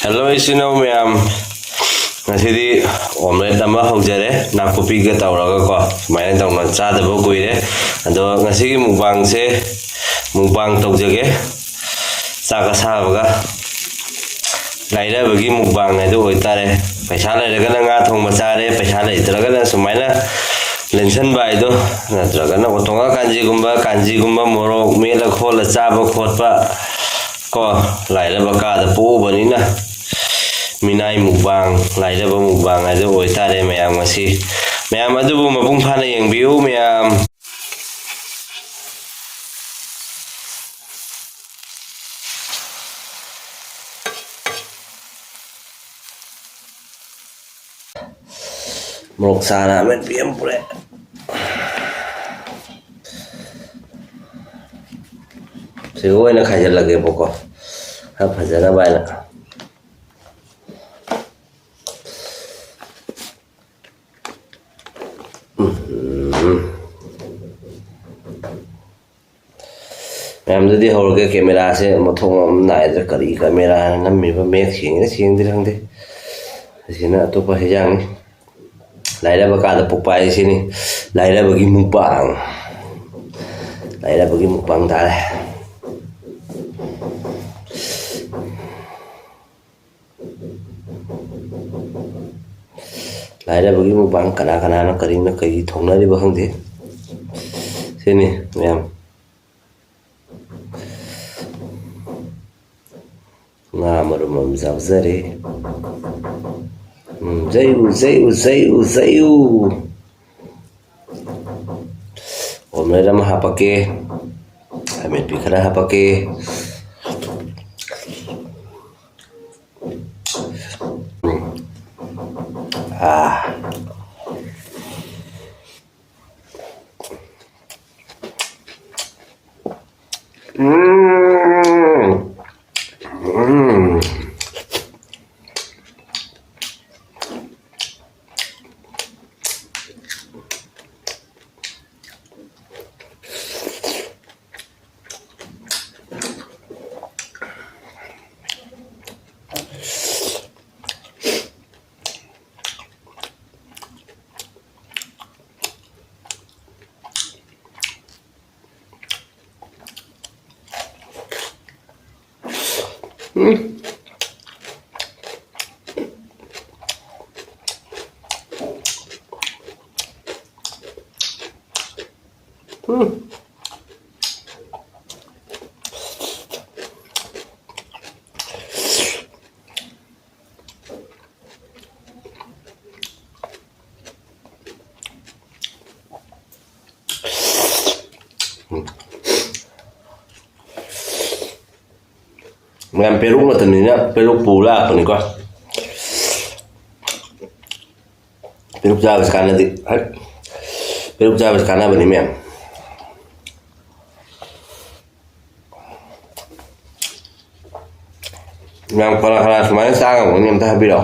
Hello, isino ma'am. Ngasidi omelet nama hojare nakupi ga tawraga ko sumaina tawna chadaba kuire ado ngasigi mukbang se mukbang tawjage chaka sabaga lairabagi mukbang ado oitare paisa lairagana nga thongma chare paisa laitragana sumaina lension ba ido natragana otonga kanji gumba morok mela khola chaba khotpa ko lairabaga da pobani na Minai mukbang, lairaba mukbang ado oitare mayam ngasi. Mayam adubu mapung phana yengbiu mayam. Morok sana men piem pure. Sigoi na khajal lage poko. Ha phajana baina. Em jadi horga kamera se mothong nai da kari kamera nammi ba mek sing dirang de sina to pa hejang laira ba ka da popai sini laira bagi mukbang ta le laira bagi mukbang kana na kari thongna ri ba hang de sini mem nga marum zavzare zayu omera ma hapake amit pikara hapake Ngam peluk na tanina peluk pula apa ni ko peluk jawa sekarang nanti peluk jawa sekarang apa ni mem yang pernah semuanya sangat ini entah bila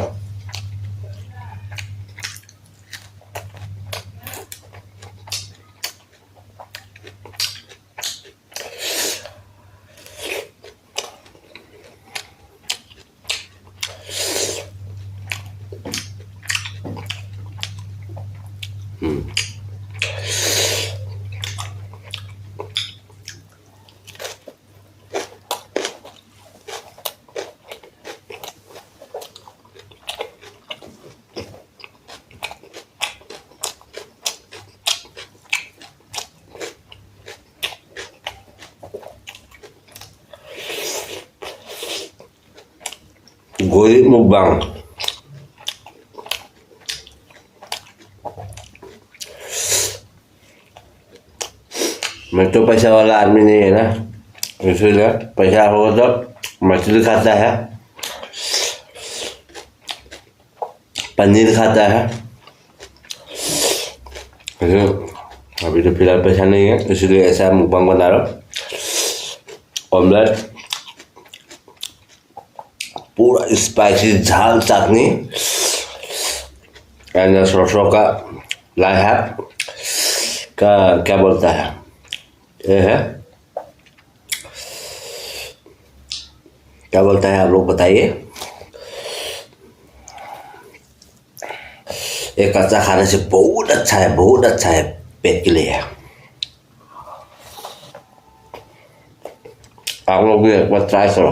Gorib Mukbang Itu पैसा वाला आदमी नहीं है ना इसलिए पैसा होगा तो मछली खाता है पनीर खाता है अभी तो फिलहाल पैसा नहीं है इसलिए ऐसा मुकबांग बना रहा हूँ ऑमलेट पूरा स्पाइसी झाल चटनी And सरसों का लाई है का क्या बोलता है ये है क्या बोलता है आप लोग बताइए एक कच्चा खाने से बहुत अच्छा है पेट के लिए आप लोग भी एक बार ट्राई करो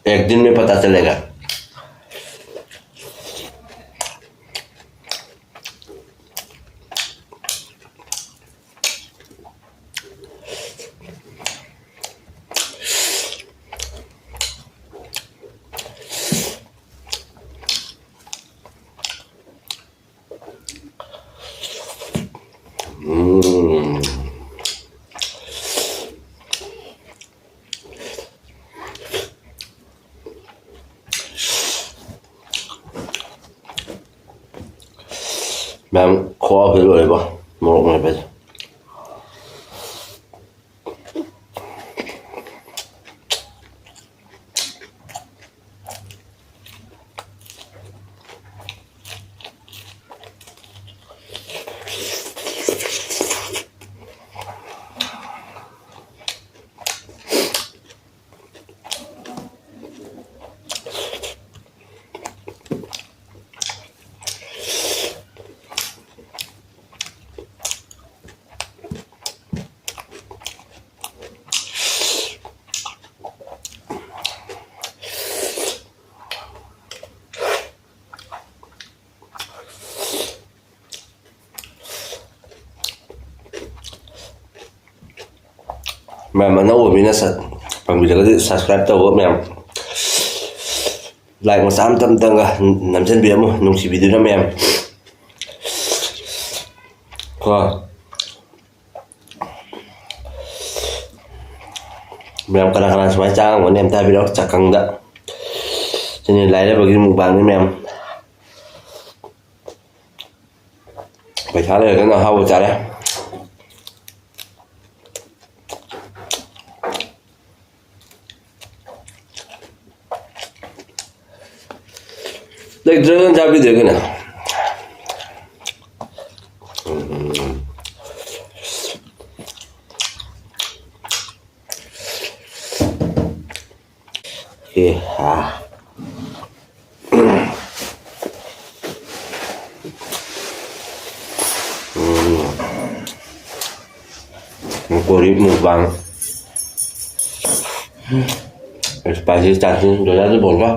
एक दिन में पता चलेगा मैम खोआ फिर होएगा मोरक में पे मैम अनौबा मीना पंबीरगदि सब्सक्राइब तौब मैम लाइक मचा अमतंगा नमजनबीरमु नुंसिबिदुना मैम को मैम कना कना सुमाय चांगमने अमता बिरक चकंगदा जने लाइराबगी मुकबांग मैम पैसा लेरगना हाव चारे Like dragon jabi dekho na ये हाँ Gorib Mukbang spicy chutney rồi ra bột quá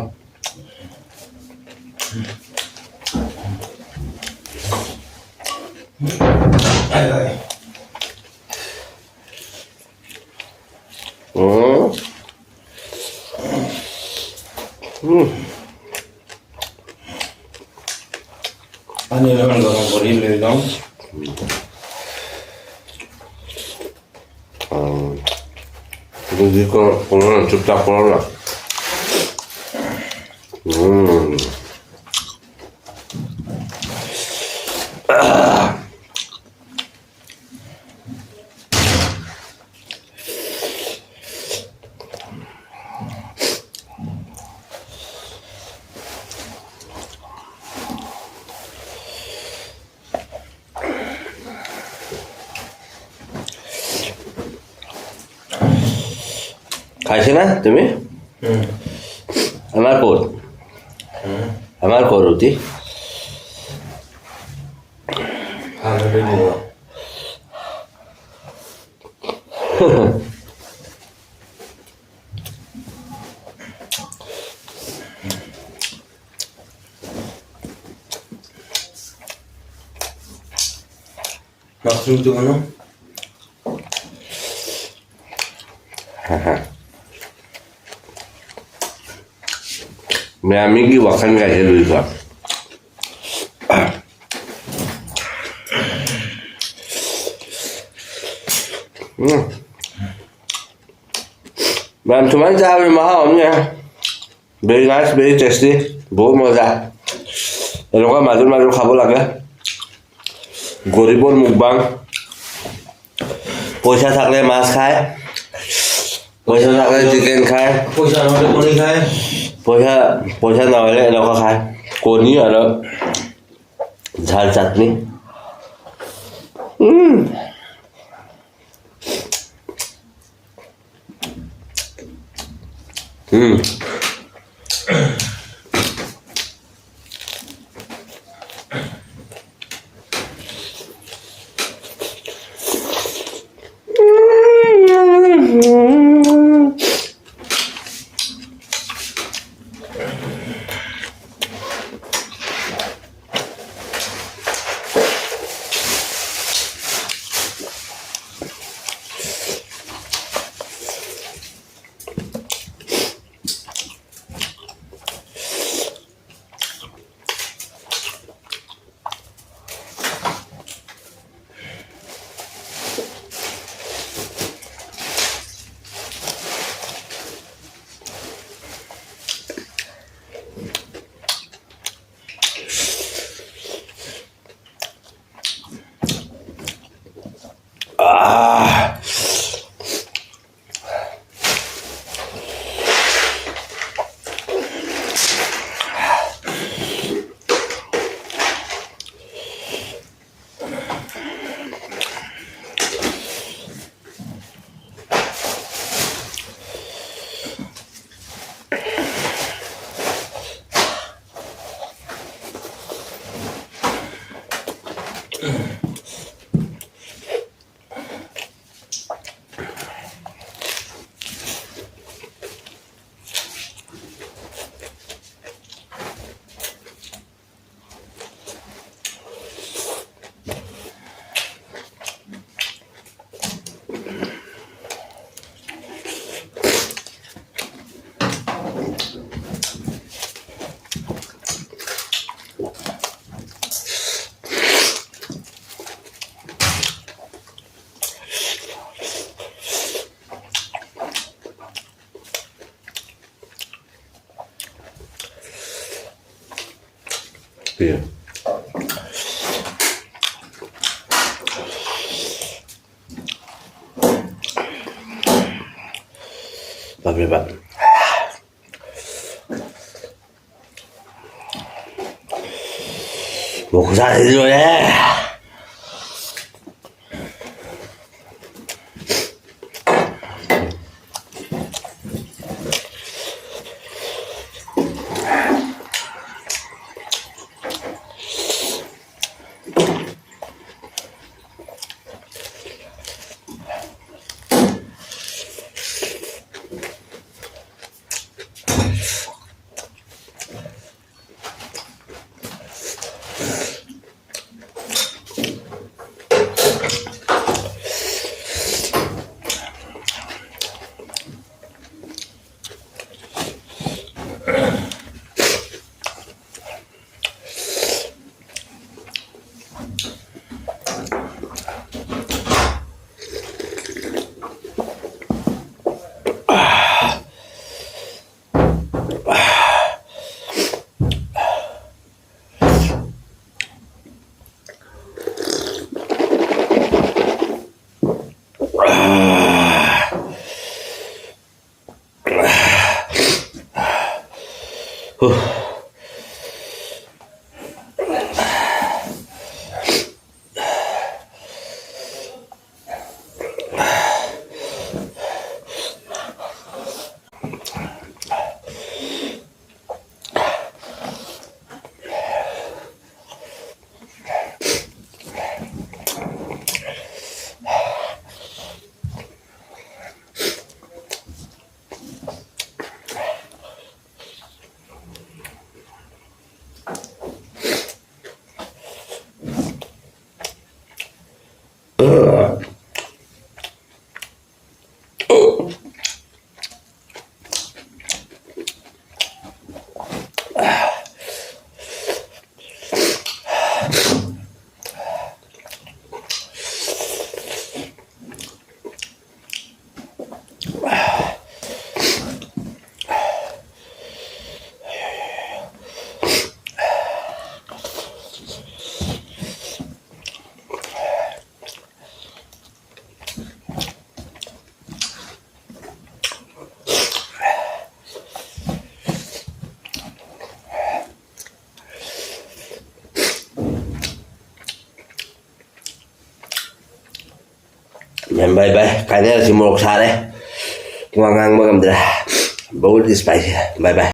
Ani naman ko ng goril lang. Hindi ko kung ano chutak ko lang. খাইছে না তুমি আমার কর রুটি Maksud itu kan? मैं अम्मी की वखन कैसे लुई का मैम तुम्हारे चाय में महा हमने वेरी नाइस वेरी टेस्टी बहुत मजा এনেকুৱা মাজে মাজে খাব লাগে গরিবৰ মুকবাং পয়সা থাকলে মাছ খায় পয়সা থাকলে চিকেন খায় পয়সা নহলে কণী খায় পয়সা নহলে এনেকুৱা খায় कोणी आलं झाड चटणी Iya. Pak. Mau ke sana dulu ya. Bye bye. Cái này là chỉ một xa đấy. Ngang ngang mà cầm được. Bố đi spicy. Bye bye.